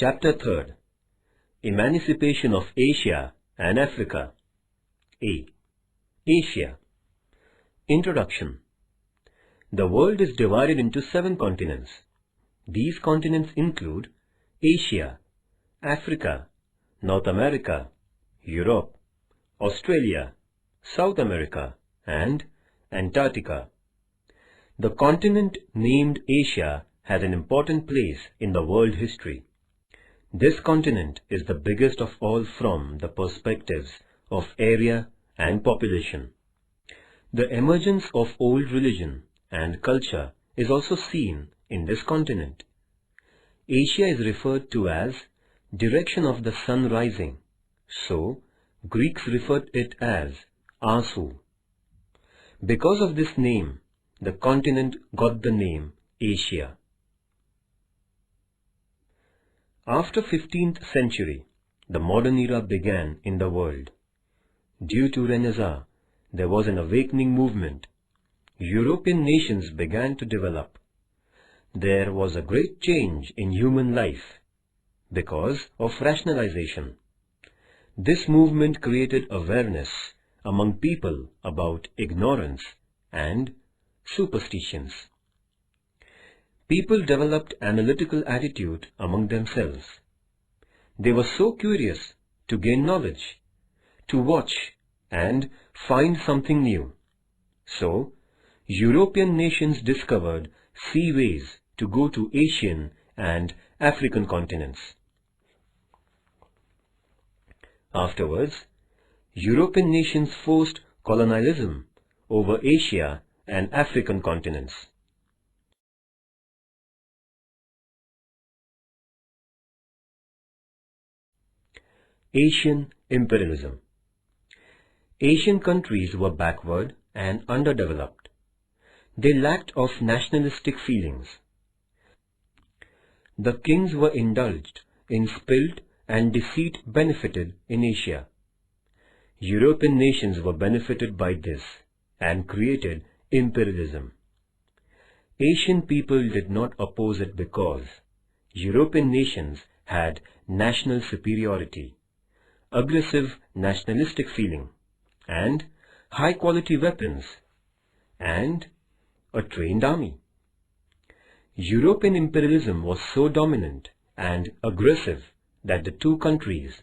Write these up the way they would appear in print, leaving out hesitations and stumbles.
Chapter 3. Emancipation of Asia and Africa. A. Asia. Introduction. The world is divided into 7 continents. These continents include Asia, Africa, North America, Europe, Australia, South America, and Antarctica. The continent named Asia has an important place in the world history. This continent is the biggest of all from the perspectives of area and population. The emergence of old religion and culture is also seen in this continent. Asia is referred to as direction of the sun rising, so Greeks referred it as Asu. Because of this name, the continent got the name Asia. After 15th century, the modern era began in the world. Due to Renaissance, there was an awakening movement. European nations began to develop. There was a great change in human life because of rationalization. This movement created awareness among people about ignorance and superstitions. People developed analytical attitude among themselves. They were so curious to gain knowledge, to watch and find something new. So, European nations discovered sea ways to go to Asian and African continents. Afterwards, European nations forced colonialism over Asia and African continents. Asian imperialism. Asian countries were backward and underdeveloped. They lacked of nationalistic feelings. The kings were indulged in spilled and deceit benefited in Asia. European nations were benefited by this and created imperialism. Asian people did not oppose it because European nations had national superiority, aggressive nationalistic feeling, and high-quality weapons, and a trained army. European imperialism was so dominant and aggressive that the two countries,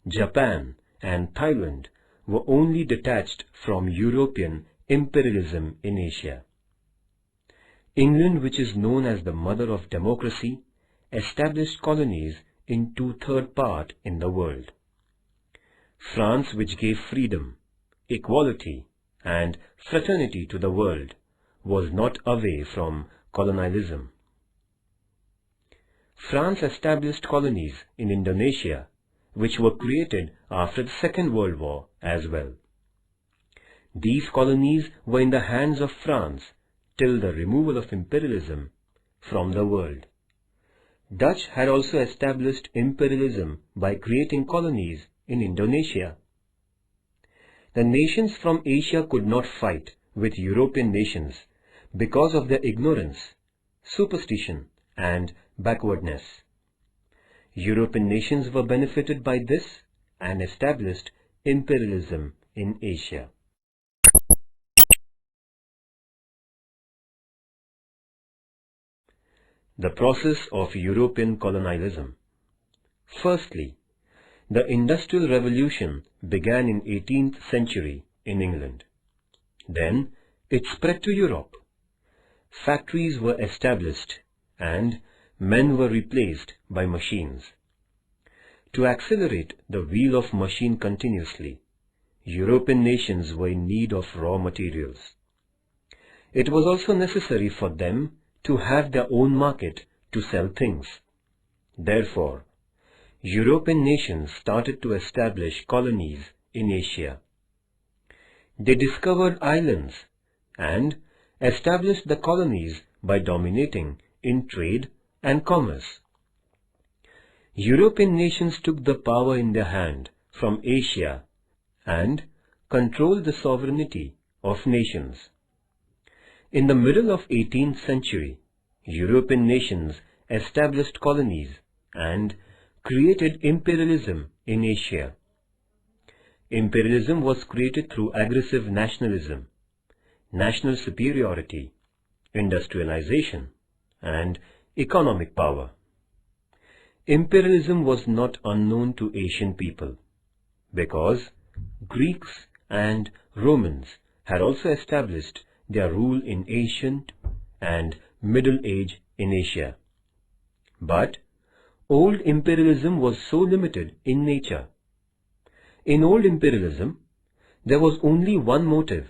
Japan and Thailand, were only detached from European imperialism in Asia. England, which is known as the mother of democracy, established colonies in 2/3 part in the world. France, which gave freedom, equality, and fraternity to the world, was not away from colonialism. France established colonies in Indonesia, which were created after the Second World War as well. These colonies were in the hands of France till the removal of imperialism from the world. Dutch had also established imperialism by creating colonies in Indonesia. The nations from Asia could not fight with European nations because of their ignorance, superstition, and backwardness. European nations were benefited by this and established imperialism in Asia. The process of European colonialism. Firstly, the Industrial Revolution began in 18th century in England. Then it spread to Europe. Factories were established and men were replaced by machines. To accelerate the wheel of machine continuously, European nations were in need of raw materials. It was also necessary for them to have their own market to sell things. Therefore, European nations started to establish colonies in Asia. They discovered islands and established the colonies by dominating in trade and commerce. European nations took the power in their hand from Asia and controlled the sovereignty of nations. In the middle of 18th century, European nations established colonies and created imperialism in Asia. Imperialism was created through aggressive nationalism, national superiority, industrialization, and economic power. Imperialism was not unknown to Asian people, because Greeks and Romans had also established their rule in ancient and Middle Age in Asia. But old imperialism was so limited in nature. In old imperialism, there was only one motive,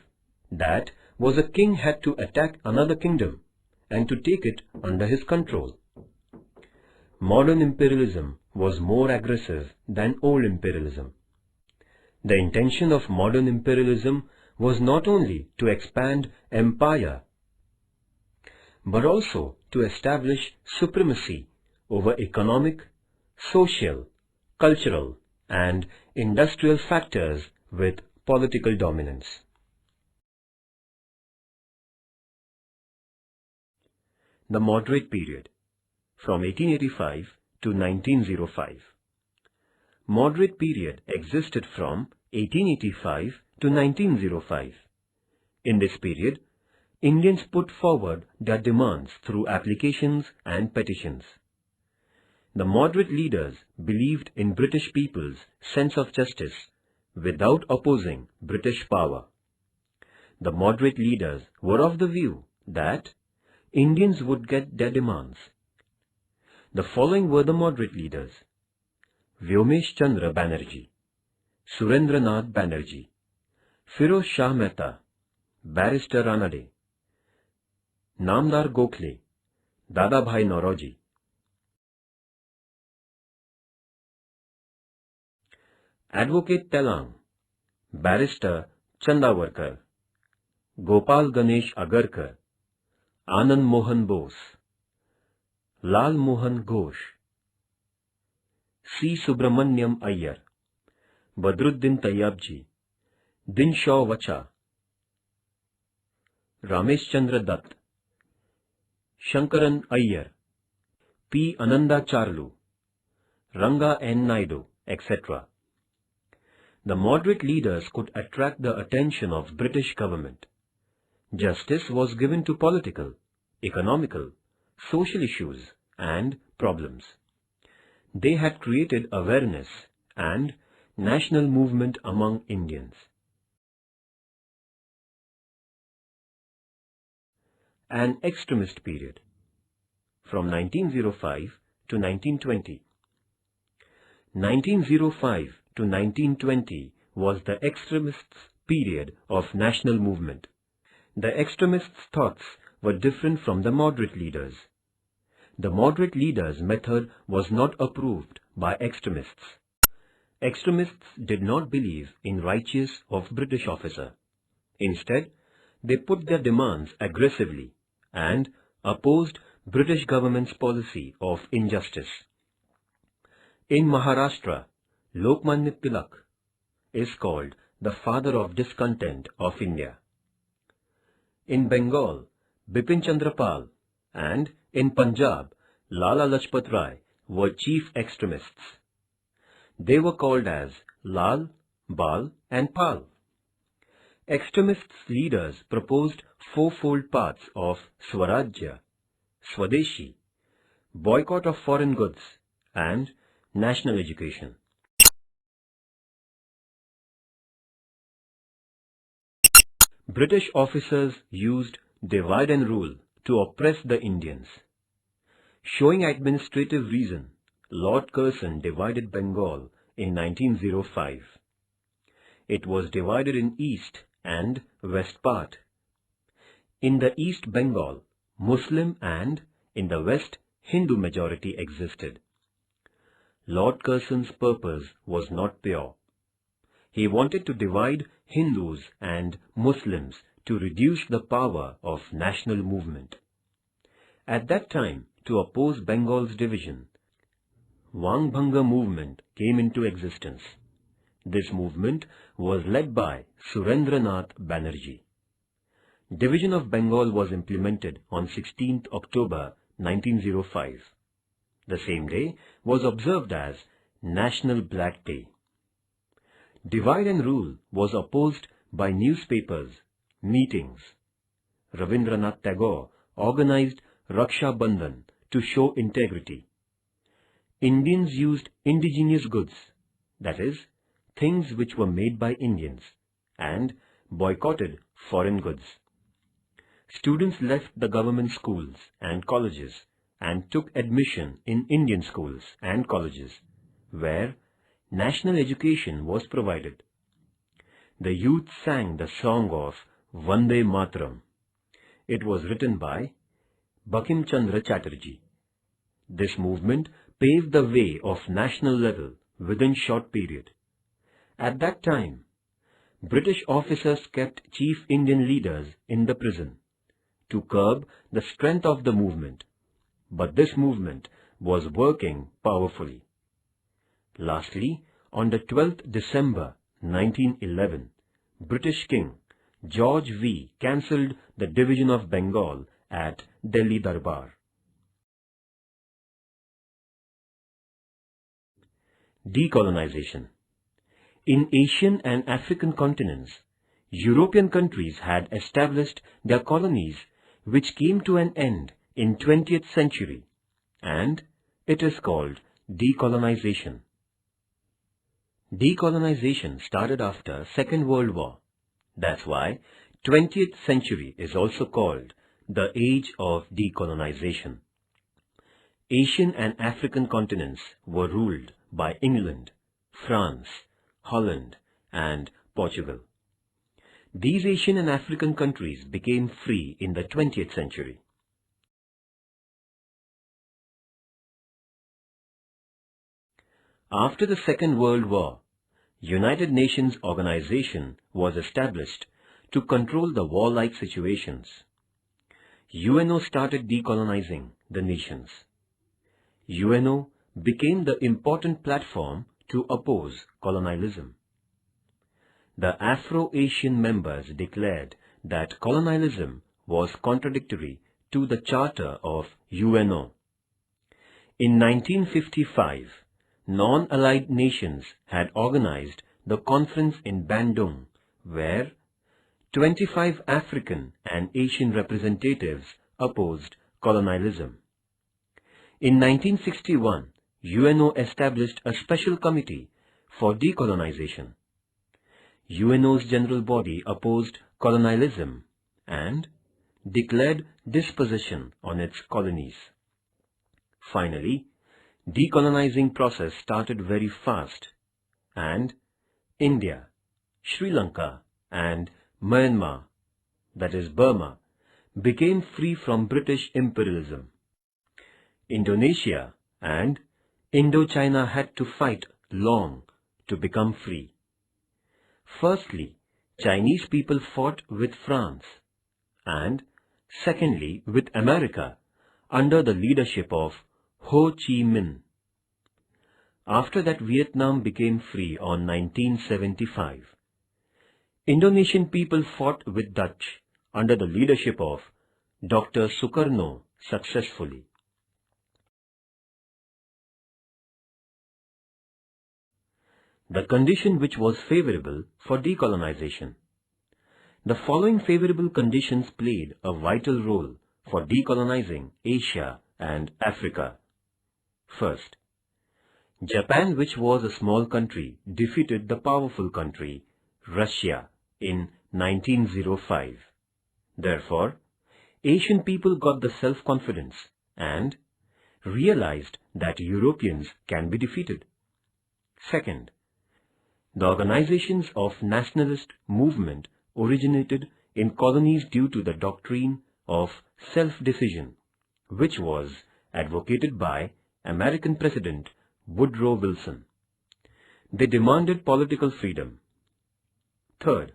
that was a king had to attack another kingdom and to take it under his control. Modern imperialism was more aggressive than old imperialism. The intention of modern imperialism was not only to expand empire, but also to establish supremacy over economic, social, cultural, and industrial factors with political dominance. The Moderate Period, from 1885 to 1905. Moderate period existed from 1885 to 1905. In this period, Indians put forward their demands through applications and petitions. The moderate leaders believed in British people's sense of justice without opposing British power. The moderate leaders were of the view that Indians would get their demands. The following were the moderate leaders: Vyomesh Chandra Banerjee, Surendranath Banerjee, Firoz Shah Mehta, Barrister Ranade, Namdar Gokhale, Dadabhai Naoroji. Advocate Telang, Barrister Chandavarkar, Gopal Ganesh Agarkar, Anand Mohan Bose, Lal Mohan Ghosh, C. Subramanyam Iyer, Badruddin Tayyabji, Dinshaw Vacha, Ramesh Chandra Dutt, Shankaran Iyer, P. Ananda Charlu, Ranga N. Naidu, etc. The moderate leaders could attract the attention of British government. Justice was given to political, economical, social issues and problems. They had created awareness and national movement among Indians. An extremist period, from 1905 to 1920. 1905 to 1920 was the extremists' period of national movement. The extremists' thoughts were different from the moderate leaders. The moderate leaders' method was not approved by extremists. Extremists did not believe in righteous of British officer. Instead, they put their demands aggressively and opposed British government's policy of injustice. In Maharashtra, Lokmanya Tilak is called the father of discontent of India. In Bengal, Bipin Chandra Pal, and in Punjab, Lala Lajpat Rai were chief extremists. They were called as Lal, Bal and Pal. Extremists' leaders proposed fourfold paths of Swarajya, Swadeshi, boycott of foreign goods, and national education. British officers used divide and rule to oppress the Indians. Showing administrative reason, Lord Curzon divided Bengal in 1905. It was divided in East and West part. In the East Bengal, Muslim and in the West, Hindu majority existed. Lord Curzon's purpose was not pure. He wanted to divide Hindus and Muslims to reduce the power of national movement. At that time, to oppose Bengal's division, Wangbhanga movement came into existence. This movement was led by Surendranath Banerjee. Division of Bengal was implemented on 16th October 1905. The same day was observed as National Black Day. Divide and rule was opposed by newspapers, meetings. Rabindranath Tagore organized Raksha Bandhan to show integrity. Indians used indigenous goods, that is, things which were made by Indians, and boycotted foreign goods. Students left the government schools and colleges and took admission in Indian schools and colleges, where national education was provided. The youth sang the song of Vande Mataram. It was written by Bankim Chandra Chatterjee. This movement paved the way of national level within short period. At that time, British officers kept chief Indian leaders in the prison to curb the strength of the movement, but this movement was working powerfully. Lastly, on the 12th December 1911, British King George V cancelled the division of Bengal at Delhi Darbar. Decolonization. In Asian and African continents, European countries had established their colonies which came to an end in 20th century, and it is called decolonization. Decolonization started after Second World War. That's why 20th century is also called the age of decolonization. Asian and African continents were ruled by England, France, Holland, and Portugal. These Asian and African countries became free in the 20th century. After the Second World War, United Nations Organization was established to control the warlike situations. UNO started decolonizing the nations. UNO became the important platform to oppose colonialism. The Afro-Asian members declared that colonialism was contradictory to the Charter of UNO. In 1955, non-allied nations had organized the conference in Bandung, where 25 African and Asian representatives opposed colonialism. In 1961, UNO established a special committee for decolonization. UNO's general body opposed colonialism and declared dispossession on its colonies. Finally, decolonizing process started very fast, and India, Sri Lanka and Myanmar, that is Burma, became free from British imperialism. Indonesia and Indochina had to fight long to become free. Firstly, Chinese people fought with France, and secondly with America under the leadership of Ho Chi Minh. After that, Vietnam became free on 1975. Indonesian people fought with Dutch under the leadership of Dr. Sukarno successfully. The condition which was favorable for decolonization. The following favorable conditions played a vital role for decolonizing Asia and Africa. First, Japan, which was a small country, defeated the powerful country, Russia, in 1905. Therefore, Asian people got the self-confidence and realized that Europeans can be defeated. Second, the organizations of nationalist movement originated in colonies due to the doctrine of self-decision, which was advocated by American President Woodrow Wilson. They demanded political freedom. Third,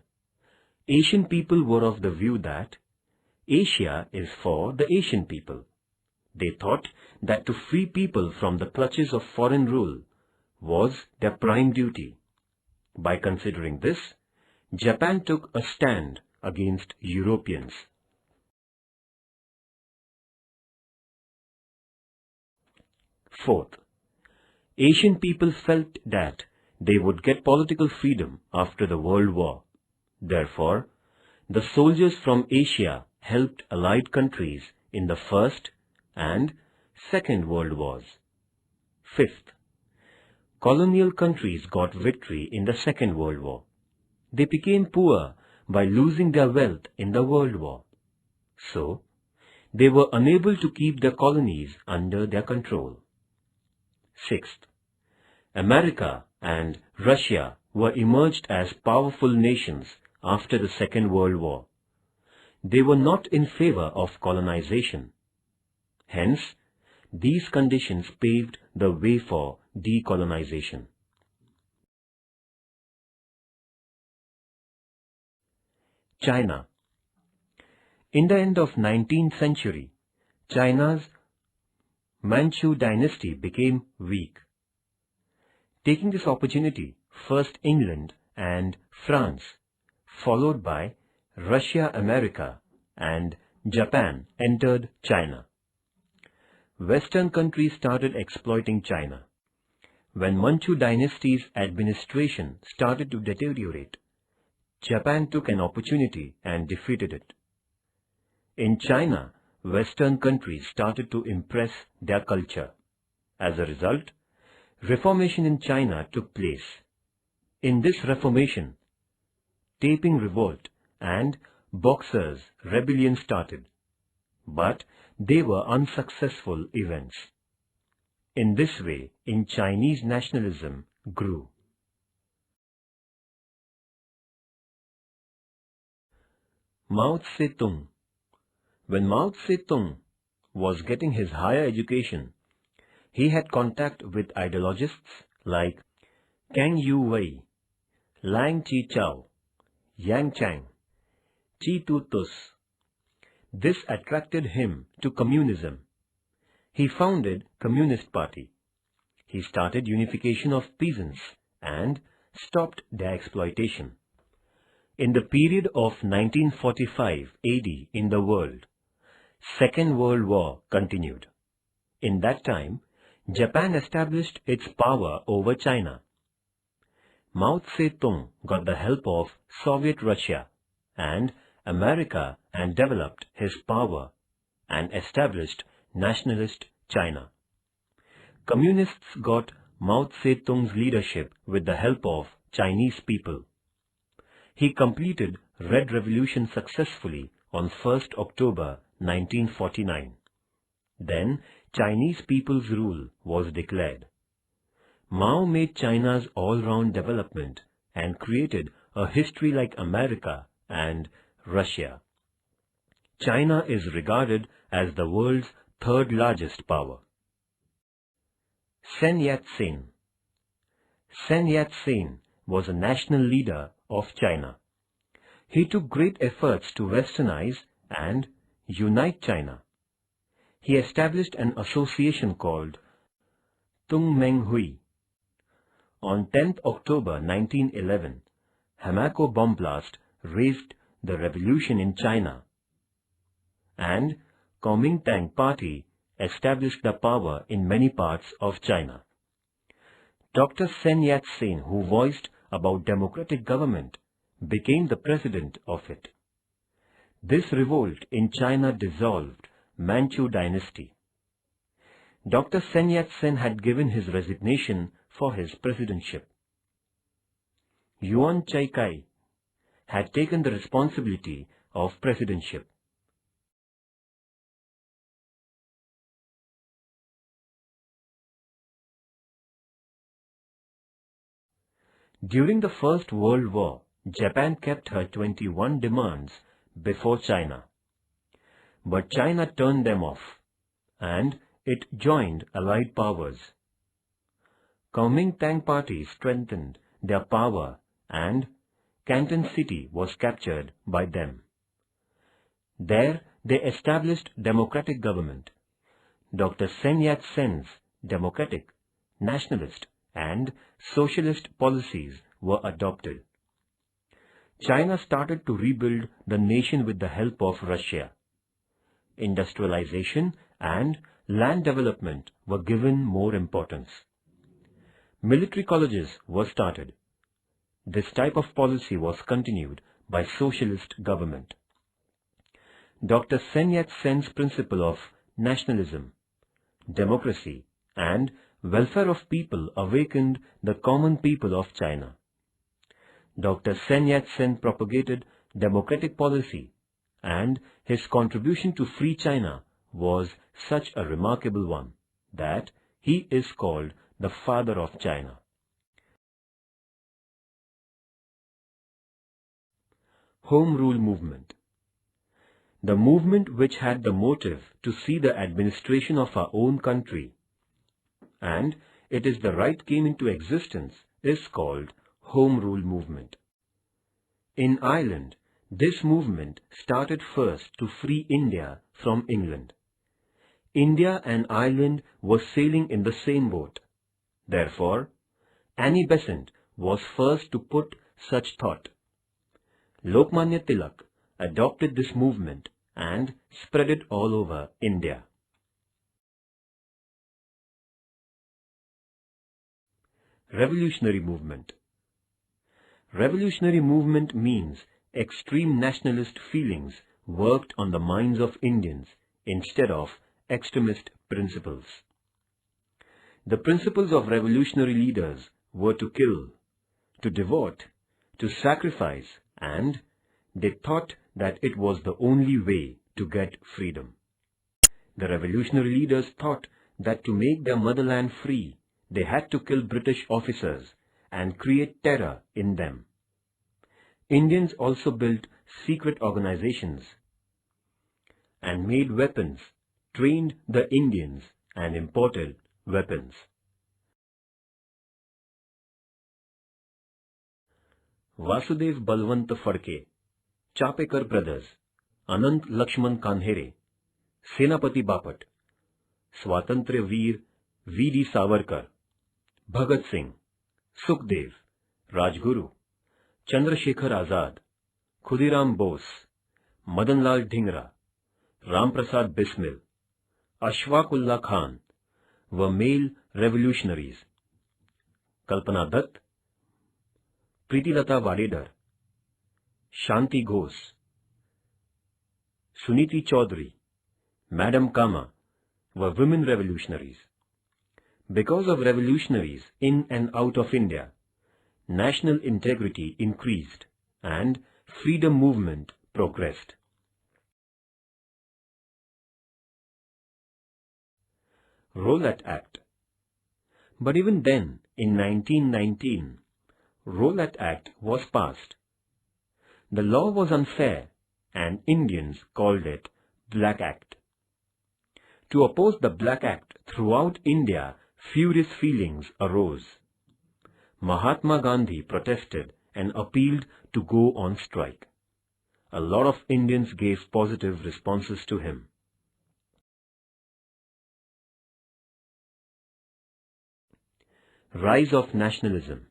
Asian people were of the view that Asia is for the Asian people. They thought that to free people from the clutches of foreign rule was their prime duty. By considering this, Japan took a stand against Europeans. Fourth, Asian people felt that they would get political freedom after the World War. Therefore, the soldiers from Asia helped Allied countries in the First and Second World Wars. Fifth, colonial countries got victory in the Second World War. They became poor by losing their wealth in the World War. So, they were unable to keep their colonies under their control. Sixth, America and Russia were emerged as powerful nations after the Second World War. They were not in favor of colonization. Hence, these conditions paved the way for decolonization. China. In the end of 19th century, China's Manchu dynasty became weak. Taking this opportunity, first England and France, followed by Russia, America, and Japan entered China. Western countries started exploiting China. When Manchu dynasty's administration started to deteriorate, Japan took an opportunity and defeated it. In China, Western countries started to impress their culture. As a result, Reformation in China took place. In this Reformation, Taiping Revolt and Boxers' Rebellion started, but they were unsuccessful events. In this way, in Chinese nationalism grew. Mao Zedong. When Mao Zedong was getting his higher education, he had contact with ideologists like Kang Youwei, Lang Chichao, Yang Chang, Chi Tu Tus. This attracted him to communism. He founded Communist Party. He started unification of peasants and stopped their exploitation. In the period of 1945 AD in the world, Second World War continued. In that time, Japan established its power over China. Mao Zedong got the help of Soviet Russia and America and developed his power and established nationalist China. Communists got Mao Zedong's leadership with the help of Chinese people. He completed Red Revolution successfully on 1st October 1949. Then Chinese people's rule was declared. Mao made China's all-round development and created a history like America and Russia. China is regarded as the world's third largest power. Sun Yat-sen. Sun Yat-sen was a national leader of China. He took great efforts to westernize and unite China. He established an association called Tung Meng Hui. On 10th October 1911, Hamako bomb blast raised the revolution in China, and Kuomintang Party established the power in many parts of China. Dr. Sun Yat-sen, who voiced about democratic government, became the president of it. This revolt in China dissolved Manchu dynasty. Dr. Sun Yat-sen had given his resignation for his presidentship. Yuan Shikai had taken the responsibility of presidentship. During the First World War, Japan kept her 21 demands before China. But China turned them off, and it joined Allied powers. Kuomintang Party strengthened their power, and Canton City was captured by them. There they established democratic government. Dr. Sun Yat-sen's democratic, nationalist and socialist policies were adopted. China started to rebuild the nation with the help of Russia. Industrialization and land development were given more importance. Military colleges were started. This type of policy was continued by socialist government. Dr. Sun Yat-sen's principle of nationalism, democracy, and welfare of people awakened the common people of China. Dr. Sun Yat-sen propagated democratic policy, and his contribution to free China was such a remarkable one that he is called the father of China. Home Rule Movement. The movement which had the motive to see the administration of our own country, and it is the right came into existence, is called Home Rule Movement. In Ireland, this movement started first to free India from England. India and Ireland were sailing in the same boat. Therefore, Annie Besant was first to put such thought. Lokmanya Tilak adopted this movement and spread it all over India. Revolutionary movement. Revolutionary movement means extreme nationalist feelings worked on the minds of Indians instead of extremist principles. The principles of revolutionary leaders were to kill, to devote, to sacrifice, and they thought that it was the only way to get freedom. The revolutionary leaders thought that to make their motherland free, they had to kill British officers and create terror in them. Indians also built secret organizations and made weapons, trained the Indians, and imported weapons. Vasudev Balwant Phadke, Chapekar brothers, Anant Lakshman Kanhere, Senapati Bapat, Swatantra Veer V.D. Savarkar, Bhagat Singh, Sukhdev, Rajguru, Chandrasekhar Azad, Khudiram Bose, Madanlal Dhingra, Ramprasad Bismil, Ashfaqullah Khan were male revolutionaries. Kalpana Dutt, Pritilata Wadedar, Shanti Ghosh, Suniti Chaudhary, Madam Kama were women revolutionaries. Because of revolutionaries in and out of India, national integrity increased and freedom movement progressed. Rowlatt Act. But even then, in 1919, Rowlatt Act was passed. The law was unfair and Indians called it Black Act. To oppose the Black Act throughout India, furious feelings arose. Mahatma Gandhi protested and appealed to go on strike. A lot of Indians gave positive responses to him. Rise of nationalism.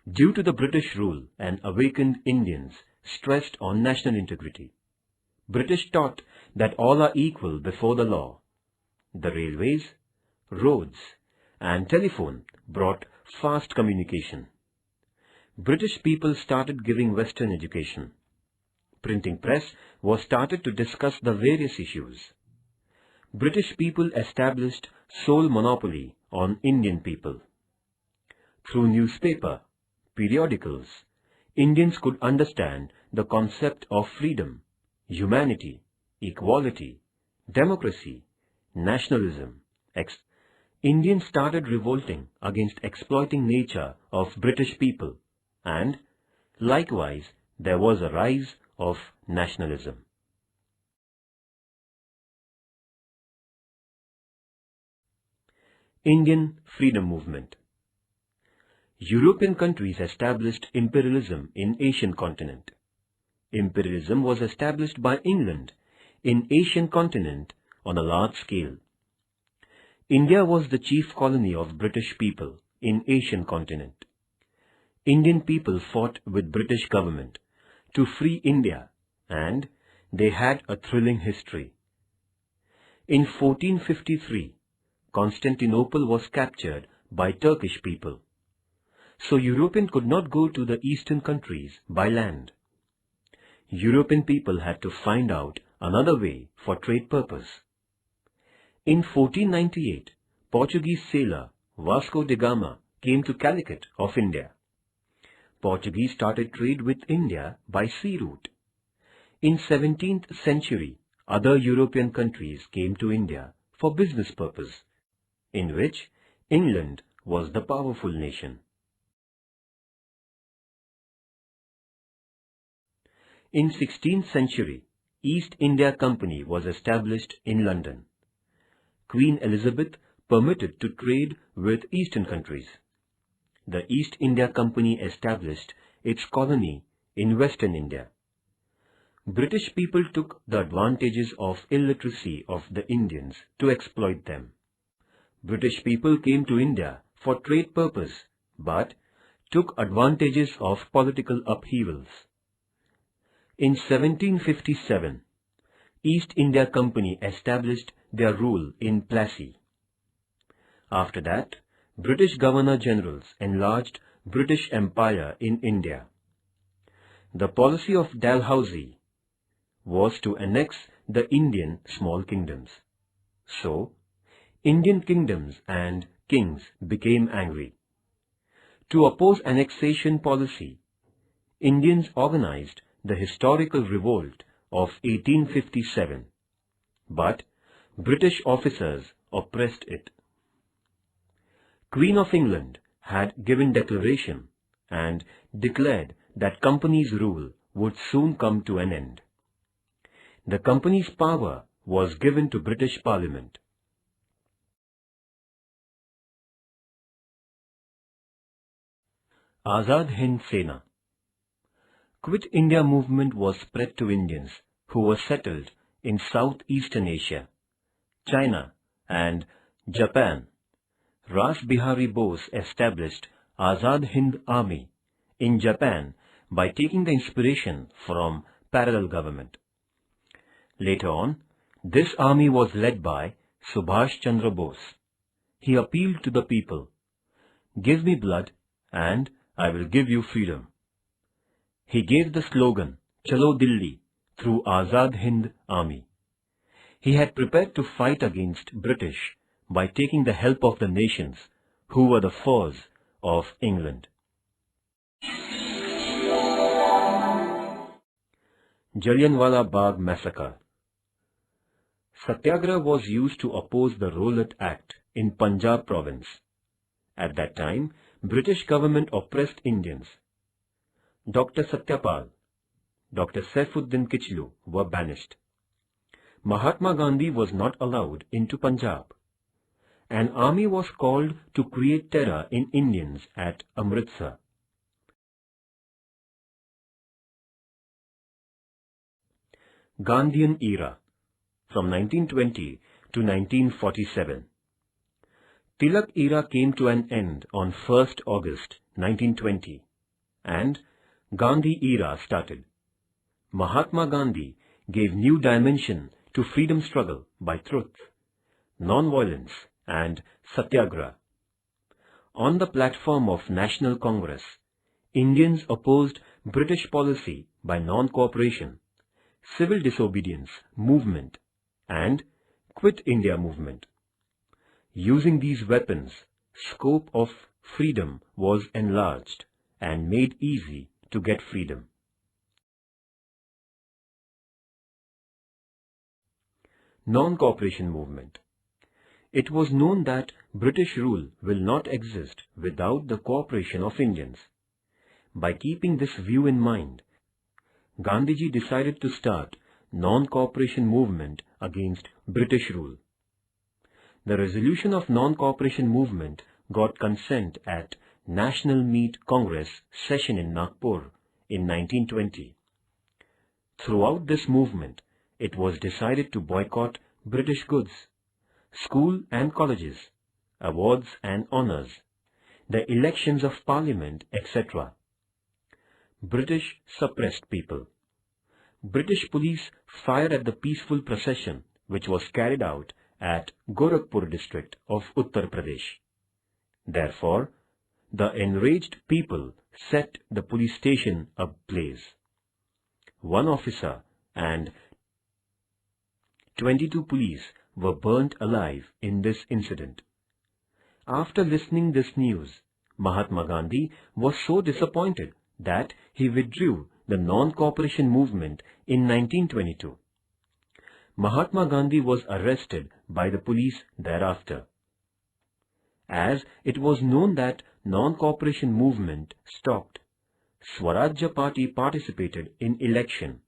Due to the British rule, and awakened Indians stressed on national integrity. British taught that all are equal before the law. The railways, roads, and telephone brought fast communication. British people started giving Western education. Printing press was started to discuss the various issues. British people established sole monopoly on Indian people. Through newspaper, periodicals, Indians could understand the concept of freedom, humanity, equality, democracy, nationalism. Indians started revolting against exploiting nature of British people, and likewise there was a rise of nationalism. Indian Freedom Movement. European countries established imperialism in Asian continent. Imperialism was established by England in Asian continent on a large scale. India was the chief colony of British people in Asian continent. Indian people fought with British government to free India, and they had a thrilling history. In 1453, Constantinople was captured by Turkish people. So Europeans could not go to the eastern countries by land. European people had to find out another way for trade purpose. In 1498, Portuguese sailor Vasco da Gama came to Calicut of India. Portuguese started trade with India by sea route. In 17th century, other European countries came to India for business purpose, in which England was the powerful nation. In 16th century, East India Company was established in London. Queen Elizabeth permitted to trade with eastern countries. The East India Company established its colony in Western India. British people took the advantages of illiteracy of the Indians to exploit them. British people came to India for trade purpose, but took advantages of political upheavals. In 1757, East India Company established their rule in Plassey. After that, British Governor-Generals enlarged British Empire in India. The policy of Dalhousie was to annex the Indian small kingdoms. So, Indian kingdoms and kings became angry. To oppose annexation policy, Indians organized the historical revolt of 1857, but British officers oppressed it. Queen of England had given declaration and declared that Company's rule would soon come to an end. The Company's power was given to British Parliament. Azad Hind Sena. Quit India movement was spread to Indians who were settled in Southeastern Asia, China and Japan. Ras Bihari Bose established Azad Hind Army in Japan by taking the inspiration from parallel government. Later on, this army was led by Subhash Chandra Bose. He appealed to the people, "Give me blood and I will give you freedom." He gave the slogan, "Chalo Dilli," through Azad Hind Army. He had prepared to fight against British by taking the help of the nations who were the foes of England. Jallianwala Bagh Massacre. Satyagraha was used to oppose the Rowlatt Act in Punjab province. At that time, British government oppressed Indians. Dr. Satyapal, Dr. Saifuddin Kichlu were banished. Mahatma Gandhi was not allowed into Punjab. An army was called to create terror in Indians at Amritsar. Gandhian era from 1920 to 1947. Tilak era came to an end on 1st August 1920 and Gandhi era started. Mahatma Gandhi gave new dimension to freedom struggle by truth, non-violence and satyagraha. On the platform of National Congress, Indians opposed British policy by non-cooperation, civil disobedience movement and Quit India movement. Using these weapons, scope of freedom was enlarged and made easy to get freedom. Non-cooperation movement. It was known that British rule will not exist without the cooperation of Indians. By keeping this view in mind, Gandhiji decided to start non-cooperation movement against British rule. The resolution of non-cooperation movement got consent at National Meet Congress session in Nagpur in 1920. Throughout this movement, it was decided to boycott British goods, school and colleges, awards and honours, the elections of parliament, etc. British suppressed people. British police fired at the peaceful procession which was carried out at Gorakhpur district of Uttar Pradesh. Therefore, the enraged people set the police station ablaze. One officer and 22 police were burnt alive in this incident. After listening this news, Mahatma Gandhi was so disappointed that he withdrew the non-cooperation movement in 1922. Mahatma Gandhi was arrested by the police thereafter. As it was known that non-cooperation movement stopped, Swarajya Party participated in election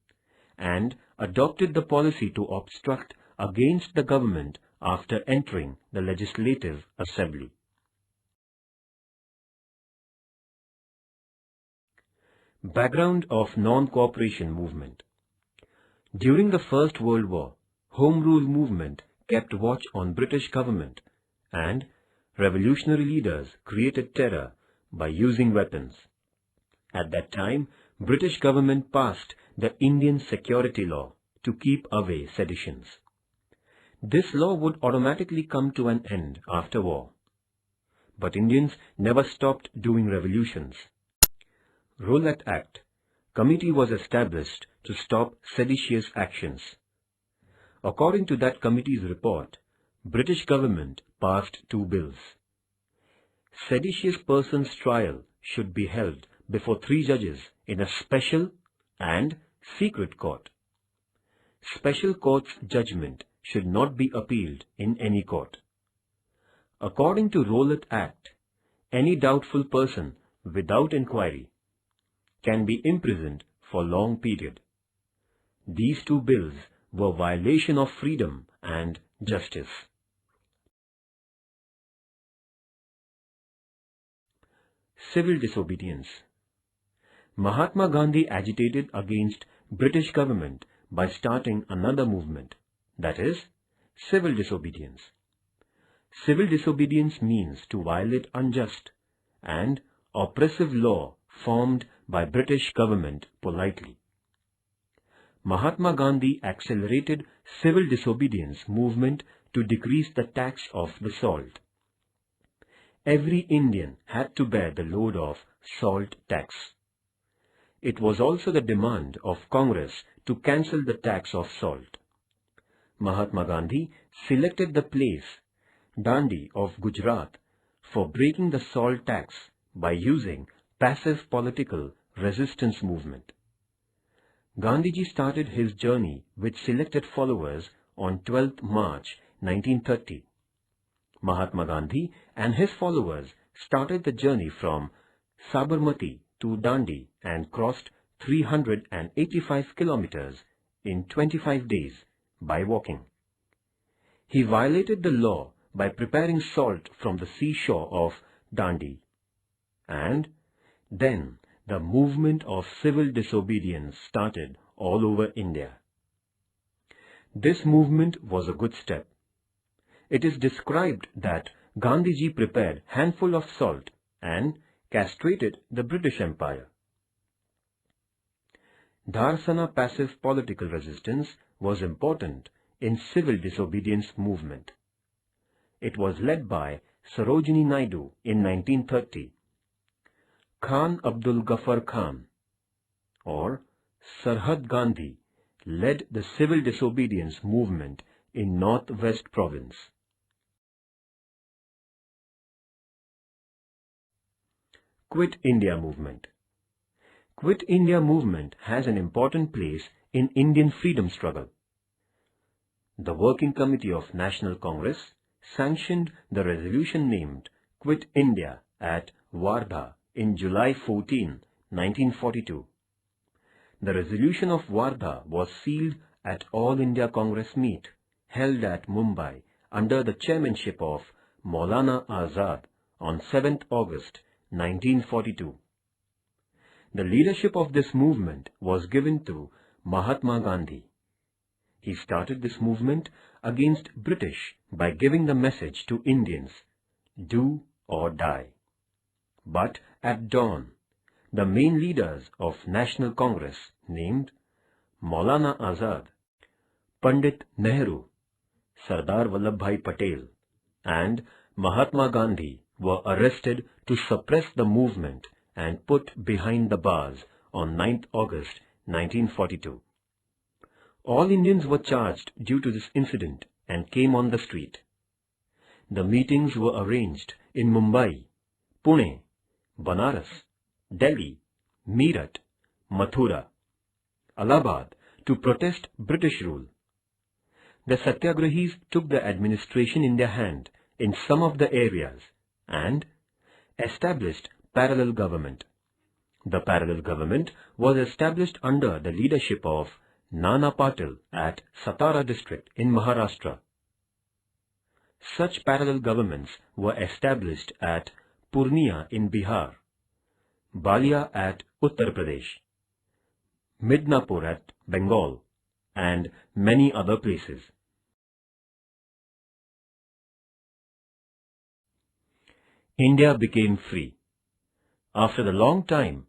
and adopted the policy to obstruct against the government after entering the Legislative Assembly. Background of non-cooperation movement. During the First World War, Home Rule movement kept watch on British government and revolutionary leaders created terror by using weapons. At that time, British government passed the Indian Security Law to keep away seditions. This law would automatically come to an end after war. But Indians never stopped doing revolutions. Rowlatt Act committee was established to stop seditious actions. According to that committee's report, British government passed 2 bills. Seditious person's trial should be held before 3 judges in a special and secret court. Special court's judgment should not be appealed in any court. According to Rowlatt Act, any doubtful person without inquiry can be imprisoned for long period. These 2 bills were violation of freedom and justice. Civil disobedience. Mahatma Gandhi agitated against British government by starting another movement, that is, civil disobedience. Civil disobedience means to violate unjust and oppressive law formed by British government politely. Mahatma Gandhi accelerated civil disobedience movement to decrease the tax of the salt. Every Indian had to bear the load of salt tax. It was also the demand of Congress to cancel the tax of salt. Mahatma Gandhi selected the place, Dandi of Gujarat, for breaking the salt tax by using passive political resistance movement. Gandhiji started his journey with selected followers on 12th March 1930. Mahatma Gandhi and his followers started the journey from Sabarmati to Dandi and crossed 385 kilometers in 25 days by walking. He violated the law by preparing salt from the seashore of Dandi. And then the movement of civil disobedience started all over India. This movement was a good step. It is described that Gandhiji prepared handful of salt and castrated the British Empire. Dharsana passive political resistance was important in civil disobedience movement. It was led by Sarojini Naidu in 1930, Khan Abdul Ghaffar Khan or Sarhad Gandhi led the civil disobedience movement in Northwest Province. Quit India movement. Quit India movement has an important place in Indian freedom struggle. The Working Committee of National Congress sanctioned the resolution named Quit India at Wardha in July 14, 1942. The resolution of Wardha was sealed at All India Congress meet held at Mumbai under the chairmanship of Maulana Azad on 7th August 1942. The leadership of this movement was given to Mahatma Gandhi. He started this movement against British by giving the message to Indians, do or die. But at dawn, the main leaders of National Congress named Maulana Azad, Pandit Nehru, Sardar Vallabhbhai Patel and Mahatma Gandhi were arrested to suppress the movement and put behind the bars on 9th August 1942. All Indians were charged due to this incident and came on the street. The meetings were arranged in Mumbai, Pune, Banaras, Delhi, Meerut, Mathura, Allahabad to protest British rule. The Satyagrahis took the administration in their hand in some of the areas and established parallel government. The parallel government was established under the leadership of Nana Patil at Satara district in Maharashtra. Such parallel governments were established at Purnia in Bihar, Balia at Uttar Pradesh, Midnapur at Bengal, and many other places. India became free. After a long time,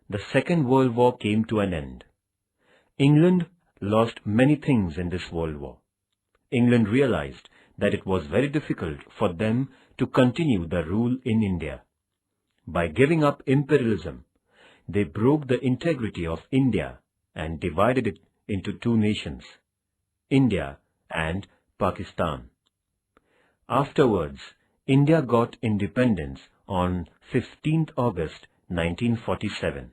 the Second World War came to an end. England lost many things in this World War. England realized that it was very difficult for them to continue the rule in India. By giving up imperialism, they broke the integrity of India and divided it into two nations, India and Pakistan. Afterwards, India got independence on 15th August 1947.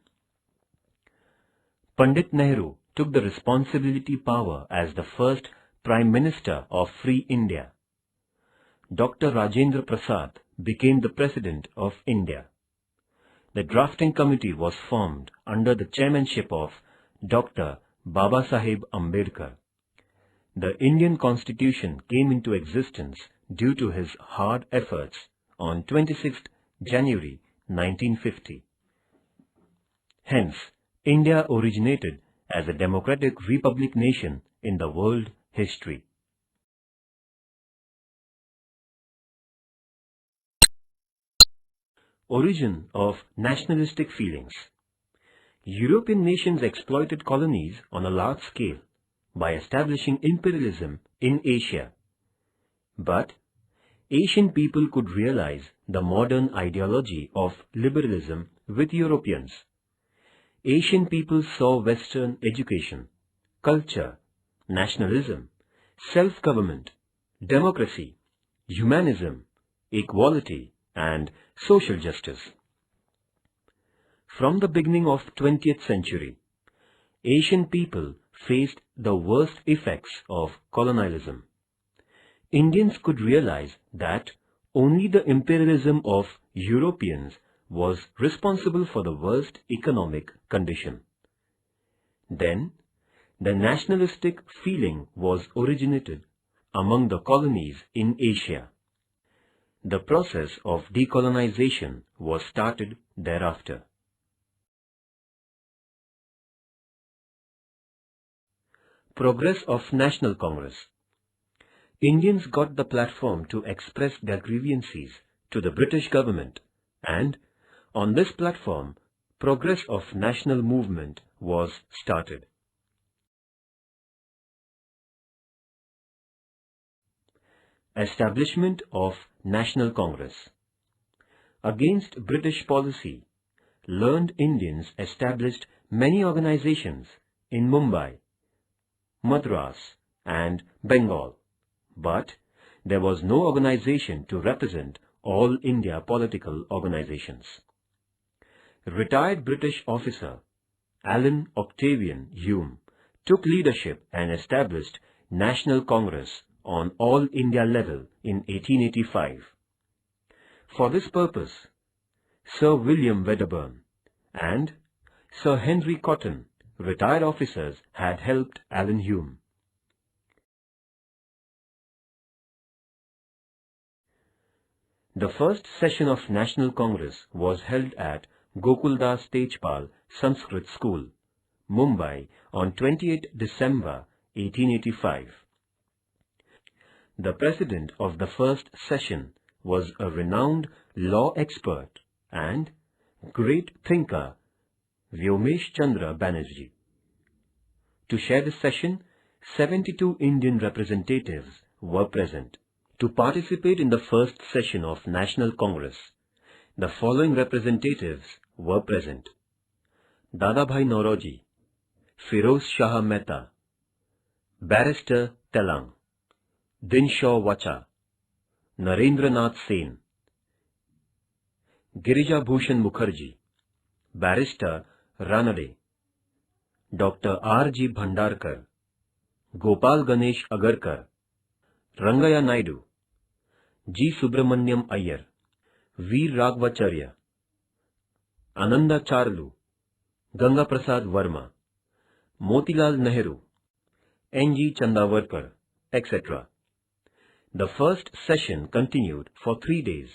Pandit Nehru took the responsibility power as the first Prime Minister of Free India. Dr. Rajendra Prasad became the President of India. The drafting committee was formed under the chairmanship of Dr. Babasaheb Ambedkar. The Indian Constitution came into existence due to his hard efforts on 26th January 1950. Hence, India originated as a democratic republic nation in the world history. Origin of nationalistic feelings. European nations exploited colonies on a large scale by establishing imperialism in Asia. But Asian people could realize the modern ideology of liberalism with Europeans. Asian people saw Western education, culture, nationalism, self-government, democracy, humanism, equality, and social justice. From the beginning of 20th century, Asian people faced the worst effects of colonialism. Indians could realize that only the imperialism of Europeans was responsible for the worst economic condition. Then, the nationalistic feeling was originated among the colonies in Asia. The process of decolonization was started thereafter. Progress of National Congress. Indians got the platform to express their grievances to the British government, and on this platform, progress of national movement was started. Establishment of National Congress. Against British policy, learned Indians established many organizations in Mumbai, Madras, and Bengal, but there was no organization to represent all India political organizations. Retired British officer Allan Octavian Hume took leadership and established National Congress on all India level in 1885. For this purpose, Sir William Wedderburn and Sir Henry Cotton, retired officers, had helped Allan Hume. The first session of National Congress was held at Gokuldas Tejpal Sanskrit School, Mumbai on 28 December 1885. The president of the first session was a renowned law expert and great thinker Vyomesh Chandra Banerjee. To share the session, 72 Indian representatives were present, To participate in the first session of National Congress, the following representatives were present: Dadabhai Naoroji, Firoz Shah Mehta, Barrister Telang, Dinshaw Wacha, Narendra Nath Sen, Girija Bhushan Mukherjee, Barrister Ranade, Dr. R.G. Bhandarkar, Gopal Ganesh Agarkar, Rangaya Naidu, G. Subramaniam Iyer, Veer Raghvacharya, Ananda Charlu, Ganga Prasad Verma, Motilal Nehru, N.G. Chandavarkar, etc. The first session continued for 3 days.